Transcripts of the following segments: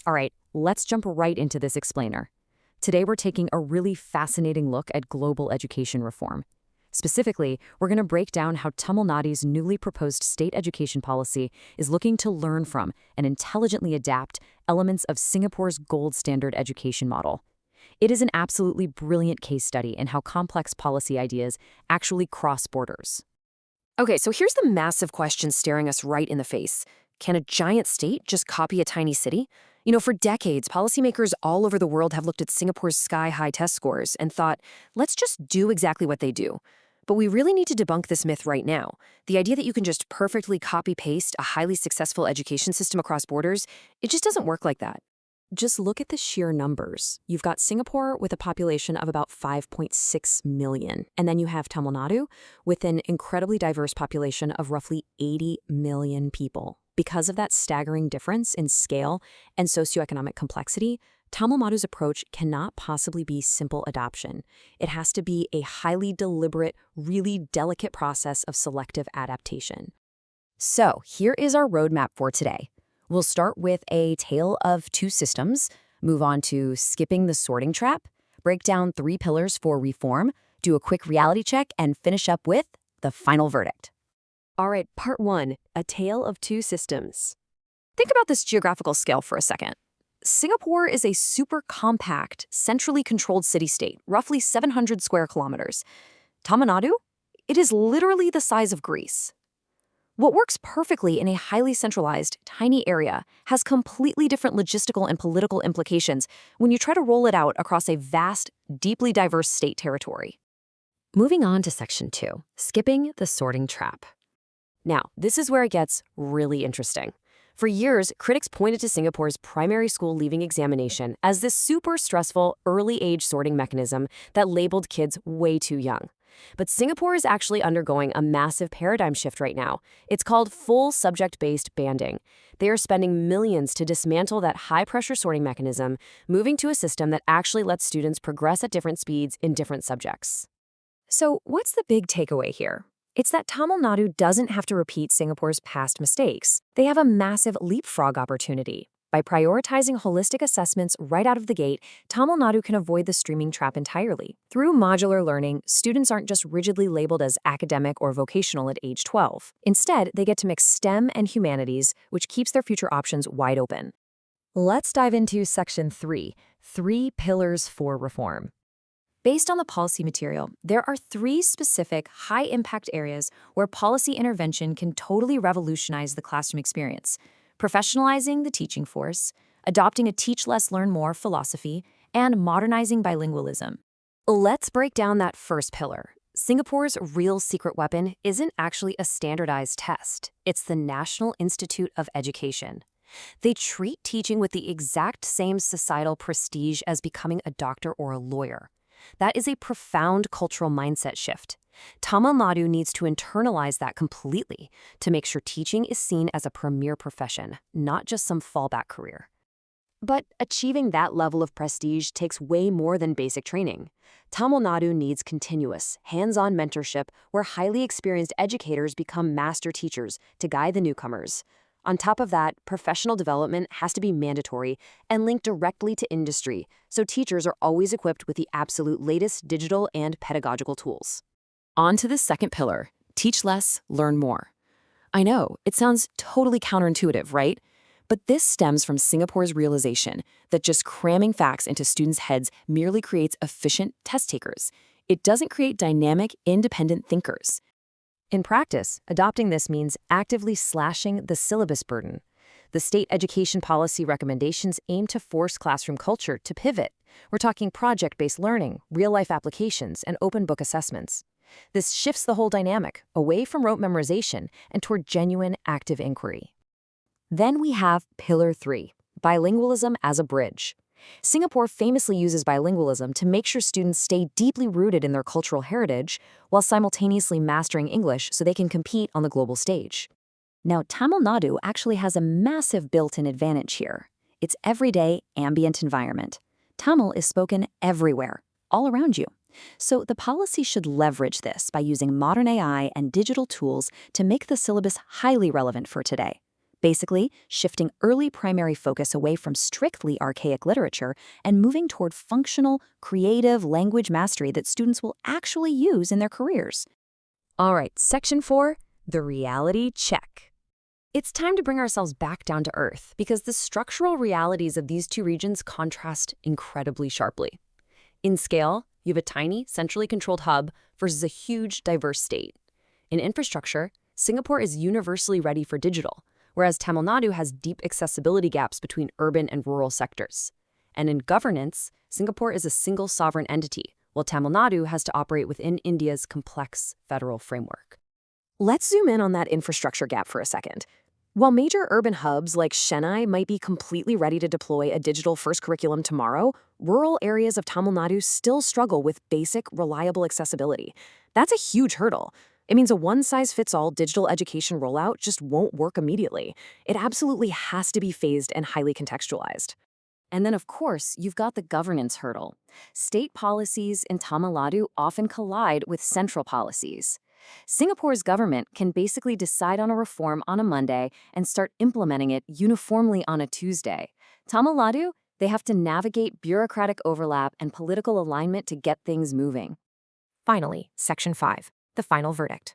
All right, let's jump right into this explainer. Today we're taking a really fascinating look at global education reform. Specifically, we're going to break down how Tamil Nadu's newly proposed state education policy is looking to learn from and intelligently adapt elements of Singapore's gold standard education model. It is an absolutely brilliant case study in how complex policy ideas actually cross borders. Okay, so here's the massive question staring us right in the face. Can a giant state just copy a tiny city? For decades, policymakers all over the world have looked at Singapore's sky-high test scores and thought, let's just do exactly what they do. But we really need to debunk this myth right now. The idea that you can just perfectly copy-paste a highly successful education system across borders, it just doesn't work like that. Just look at the sheer numbers. You've got Singapore with a population of about 5.6 million, and then you have Tamil Nadu with an incredibly diverse population of roughly 80 million people. Because of that staggering difference in scale and socioeconomic complexity, Tamil Nadu's approach cannot possibly be simple adoption. It has to be a highly deliberate, really delicate process of selective adaptation. So here is our roadmap for today. We'll start with a tale of two systems, move on to skipping the sorting trap, break down 3 pillars for reform, do a quick reality check, and finish up with the final verdict. All right, part 1, a tale of two systems. Think about this geographical scale for a second. Singapore is a super compact, centrally controlled city-state, roughly 700 square kilometers. Tamil Nadu? It is literally the size of Greece. What works perfectly in a highly centralized, tiny area has completely different logistical and political implications when you try to roll it out across a vast, deeply diverse state territory. Moving on to Section 2, skipping the sorting trap. Now, this is where it gets really interesting. For years, critics pointed to Singapore's primary school leaving examination as this super stressful early-age sorting mechanism that labeled kids way too young. But Singapore is actually undergoing a massive paradigm shift right now. It's called full subject-based banding. They are spending millions to dismantle that high-pressure sorting mechanism, moving to a system that actually lets students progress at different speeds in different subjects. So what's the big takeaway here? It's that Tamil Nadu doesn't have to repeat Singapore's past mistakes. They have a massive leapfrog opportunity. By prioritizing holistic assessments right out of the gate, Tamil Nadu can avoid the streaming trap entirely. Through modular learning, students aren't just rigidly labeled as academic or vocational at age 12. Instead, they get to mix STEM and humanities, which keeps their future options wide open. Let's dive into Section 3, 3 pillars for reform. Based on the policy material, there are 3 specific high-impact areas where policy intervention can totally revolutionize the classroom experience: professionalizing the teaching force, adopting a teach less, learn more philosophy, and modernizing bilingualism. Let's break down that first pillar. Singapore's real secret weapon isn't actually a standardized test. It's the National Institute of Education. They treat teaching with the exact same societal prestige as becoming a doctor or a lawyer. That is a profound cultural mindset shift. Tamil Nadu needs to internalize that completely to make sure teaching is seen as a premier profession, not just some fallback career. But achieving that level of prestige takes way more than basic training. Tamil Nadu needs continuous, hands-on mentorship where highly experienced educators become master teachers to guide the newcomers. On top of that, professional development has to be mandatory and linked directly to industry, so teachers are always equipped with the absolute latest digital and pedagogical tools. On to the second pillar, teach less, learn more. I know, it sounds totally counterintuitive, right? But this stems from Singapore's realization that just cramming facts into students' heads merely creates efficient test takers. It doesn't create dynamic, independent thinkers. In practice, adopting this means actively slashing the syllabus burden. The state education policy recommendations aim to force classroom culture to pivot. We're talking project-based learning, real-life applications, and open book assessments. This shifts the whole dynamic away from rote memorization and toward genuine active inquiry. Then we have Pillar 3, bilingualism as a bridge. Singapore famously uses bilingualism to make sure students stay deeply rooted in their cultural heritage while simultaneously mastering English so they can compete on the global stage. Now, Tamil Nadu actually has a massive built-in advantage here. Its everyday, ambient environment. Tamil is spoken everywhere, all around you. So the policy should leverage this by using modern AI and digital tools to make the syllabus highly relevant for today. basically shifting early primary focus away from strictly archaic literature and moving toward functional, creative language mastery that students will actually use in their careers. All right, Section 4, the reality check. It's time to bring ourselves back down to earth because the structural realities of these two regions contrast incredibly sharply. In scale, you have a tiny, centrally controlled hub versus a huge, diverse state. In infrastructure, Singapore is universally ready for digital, whereas Tamil Nadu has deep accessibility gaps between urban and rural sectors. And in governance, Singapore is a single sovereign entity, while Tamil Nadu has to operate within India's complex federal framework. Let's zoom in on that infrastructure gap for a second. While major urban hubs like Chennai might be completely ready to deploy a digital-first curriculum tomorrow, rural areas of Tamil Nadu still struggle with basic, reliable accessibility. That's a huge hurdle. It means a one-size-fits-all digital education rollout just won't work immediately. It absolutely has to be phased and highly contextualized. And then, of course, you've got the governance hurdle. State policies in Tamil Nadu often collide with central policies. Singapore's government can basically decide on a reform on a Monday and start implementing it uniformly on a Tuesday. Tamil Nadu, they have to navigate bureaucratic overlap and political alignment to get things moving. Finally, Section 5, the final verdict.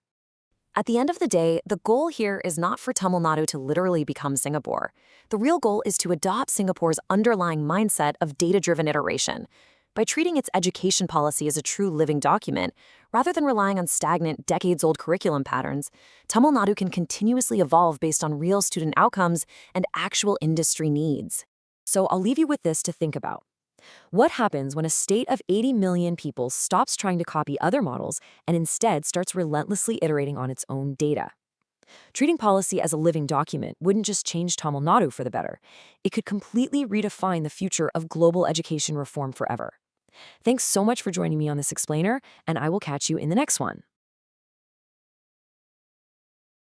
At the end of the day, the goal here is not for Tamil Nadu to literally become Singapore. The real goal is to adopt Singapore's underlying mindset of data-driven iteration. By treating its education policy as a true living document, rather than relying on stagnant, decades-old curriculum patterns, Tamil Nadu can continuously evolve based on real student outcomes and actual industry needs. So I'll leave you with this to think about. What happens when a state of 80 million people stops trying to copy other models and instead starts relentlessly iterating on its own data? Treating policy as a living document wouldn't just change Tamil Nadu for the better. It could completely redefine the future of global education reform forever. Thanks so much for joining me on this explainer, and I will catch you in the next one.